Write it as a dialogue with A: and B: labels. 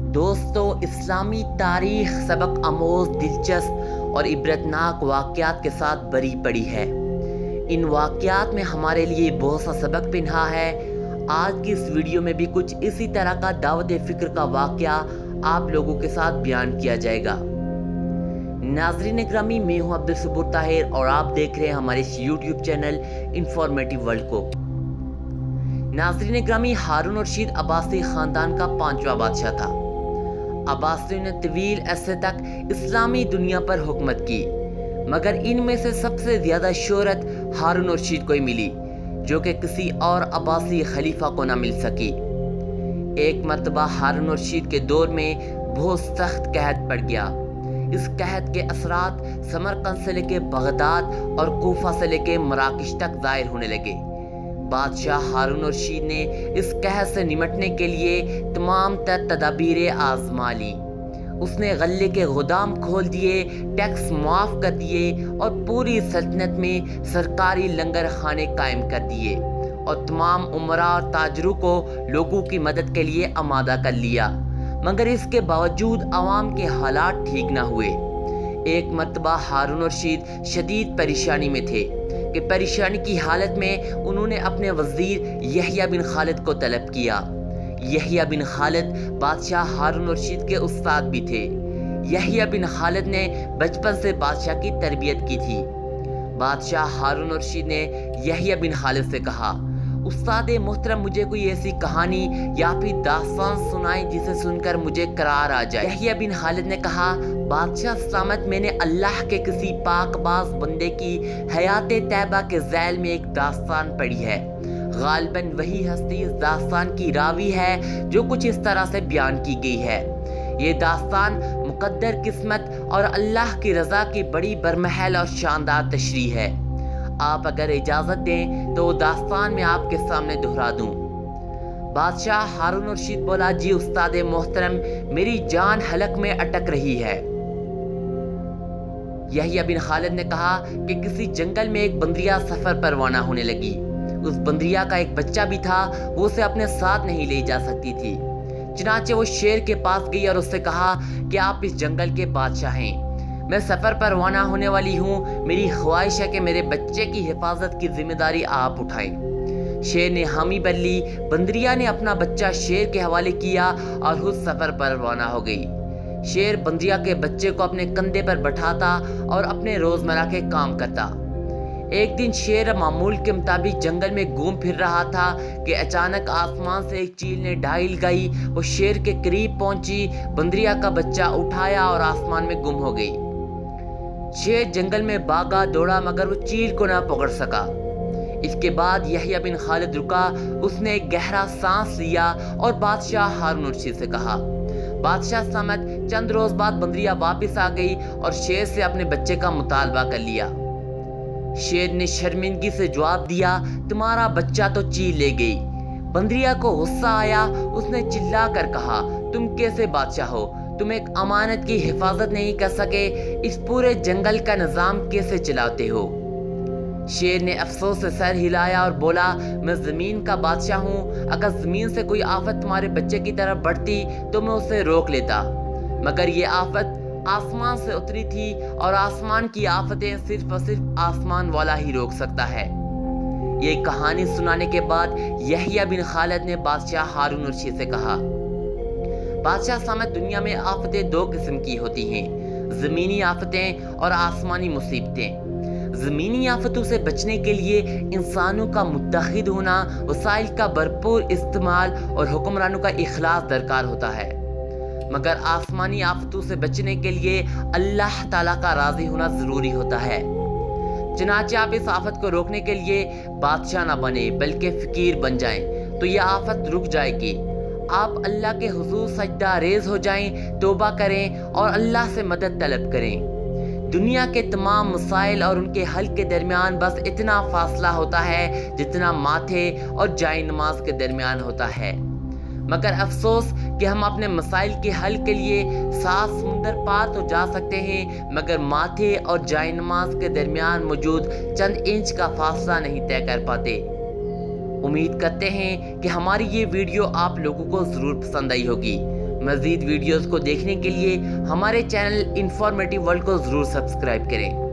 A: دوستو، اسلامی تاریخ سبق آموز، دلچسپ اور عبرتناک واقعات کے ساتھ بھری پڑی ہے۔ ان واقعات میں ہمارے لیے بہت سا سبق پنہا ہے۔ آج کی اس ویڈیو میں بھی کچھ اسی طرح کا دعوت فکر کا واقعہ آپ لوگوں کے ساتھ بیان کیا جائے گا۔ ناظرین اکرامی، میں ہوں عبدالصبور طاہر اور آپ دیکھ رہے ہیں ہمارے اس یوٹیوب چینل انفارمیٹیو ورلڈ کو۔ ناظرین اکرامی، ہارون الرشید عباسی خاندان کا 5واں بادشاہ تھا۔ عباسیوں نے طویل عرصے تک اسلامی دنیا پر حکومت کی، مگر ان میں سے سب سے زیادہ شہرت ہارون الرشید کو ہی ملی، جو کہ کسی اور عباسی خلیفہ کو نہ مل سکی۔ ایک مرتبہ ہارون الرشید کے دور میں بہت سخت قحط پڑ گیا۔ اس قحط کے اثرات سمرقند سے لے کے بغداد اور کوفہ سے لے کے مراکش تک ظاہر ہونے لگے۔ بادشاہ ہارون الرشید نے اس قحط سے نمٹنے کے لیے تمام تر تدابیر آزما لی۔ اس نے غلے کے گودام کھول دیے، ٹیکس معاف کر دیے اور پوری سلطنت میں سرکاری لنگر خانے قائم کر دیے اور تمام امراء اور تاجروں کو لوگوں کی مدد کے لیے آمادہ کر لیا، مگر اس کے باوجود عوام کے حالات ٹھیک نہ ہوئے۔ ایک مرتبہ ہارون الرشید شدید پریشانی میں تھے کہ پریشانی کی حالت میں انہوں نے اپنے وزیر یحییٰ بن خالد کو طلب کیا۔ یحییٰ بن خالد بادشاہ ہارون الرشید کے استاد بھی تھے۔ یحییٰ بن خالد نے بچپن سے بادشاہ کی تربیت کی تھی۔ بادشاہ ہارون الرشید نے یحییٰ بن خالد سے کہا، استاد محترم، مجھے کوئی ایسی کہانی یا پھر داستان سنائیں جسے سن کر مجھے قرار آ جائے۔ یحییٰ بن خالد نے کہا، بادشاہ سلامت، میں نے اللہ کے کسی پاک باز بندے کی حیات طیبہ کے ذیل میں ایک داستان پڑھی ہے۔ غالباً وہی ہستی اس داستان کی راوی ہے جو کچھ اس طرح سے بیان کی گئی ہے۔ یہ داستان مقدر قسمت اور اللہ کی رضا کی بڑی برمحل اور شاندار تشریح ہے۔ آپ اگر اجازت دیں تو وہ داستان میں آپ کے سامنے دہرا دوں۔ بادشاہ ہارون الرشید بولا، جی استاد محترم، میری جان حلق میں اٹک رہی ہے۔ یحییٰ بن خالد نے کہا کہ کسی جنگل میں ایک بندریا سفر پر روانہ ہونے لگی۔ اس بندریا کا ایک بچہ بھی تھا، وہ اسے اپنے ساتھ نہیں لے جا سکتی تھی۔ چنانچہ وہ شیر کے پاس گئی اور اس سے کہا کہ آپ اس جنگل کے بادشاہ ہیں، میں سفر پر روانہ ہونے والی ہوں، میری خواہش ہے کہ میرے بچے کی حفاظت کی ذمہ داری آپ اٹھائیں۔ شیر نے حامی بن لی۔ بندریا نے اپنا بچہ شیر کے حوالے کیا اور خود سفر پر روانہ ہو گئی۔ شیر بندریا کے بچے کو اپنے کندھے پر بٹھاتا اور اپنے روزمرہ کے کام کرتا۔ ایک دن شیر معمول کے مطابق جنگل میں گھوم پھر رہا تھا کہ اچانک آسمان سے ایک چیل نے ڈھال گئی۔ وہ شیر کے قریب پہنچی، بندریا کا بچہ اٹھایا اور آسمان میں گم ہو گئی۔ شیر جنگل میں بھاگا دوڑا مگر وہ چیل کو نہ پکڑ سکا۔ اس کے بعد یحییٰ بن خالد رکا، اس نے ایک گہرا سانس لیا اور بادشاہ ہارون الرشید سے کہا، بادشاہ سمت، چند روز بعد بندریا واپس آ گئی اور شیر سے اپنے بچے کا مطالبہ کر لیا۔ شیر نے شرمندگی سے جواب دیا، تمہارا بچہ تو چیل لے گئی۔ بندریا کو غصہ آیا، اس نے چلا کر کہا، تم کیسے بادشاہ ہو؟ تم ایک امانت کی حفاظت نہیں کر سکے، اس پورے جنگل کا نظام کیسے چلاتے ہو؟ شیر نے افسوس سے سر ہلایا اور بولا، میں زمین کا بادشاہ ہوں، اگر زمین سے کوئی آفت تمہارے بچے کی طرف بڑھتی تو میں اسے روک لیتا، مگر یہ آفت آسمان سے اتری تھی اور آسمان کی آفتیں صرف اور صرف آسمان والا ہی روک سکتا ہے۔ یہ کہانی سنانے کے بعد یحییٰ بن خالد نے بادشاہ ہارون الرشید سے کہا، بادشاہ سامت، دنیا میں آفتیں دو قسم کی ہوتی ہیں، زمینی آفتیں اور آسمانی مصیبتیں۔ زمینی آفتوں سے بچنے کے لیے انسانوں کا متحد ہونا، وسائل کا بھرپور استعمال اور حکمرانوں کا اخلاص درکار ہوتا ہے، مگر آسمانی آفتوں سے بچنے کے لیے اللہ تعالیٰ کا راضی ہونا ضروری ہوتا ہے۔ چنانچہ آپ اس آفت کو روکنے کے لیے بادشاہ نہ بنے بلکہ فقیر بن جائیں تو یہ آفت رک جائے گی۔ آپ اللہ کے حضور سجدہ ریز ہو جائیں، توبہ کریں اور اللہ سے مدد طلب کریں۔ دنیا کے تمام مسائل اور ان کے حل کے درمیان بس اتنا فاصلہ ہوتا ہے جتنا ماتھے اور جائے نماز کے درمیان ہوتا ہے، مگر افسوس کہ ہم اپنے مسائل کے حل کے لیے 7 سمندر پار تو جا سکتے ہیں، مگر ماتھے اور جائے نماز کے درمیان موجود چند انچ کا فاصلہ نہیں طے کر پاتے۔ امید کرتے ہیں کہ ہماری یہ ویڈیو آپ لوگوں کو ضرور پسند آئی ہوگی۔ مزید ویڈیوز کو دیکھنے کے لیے ہمارے چینل انفارمیٹیو ورلڈ کو ضرور سبسکرائب کریں۔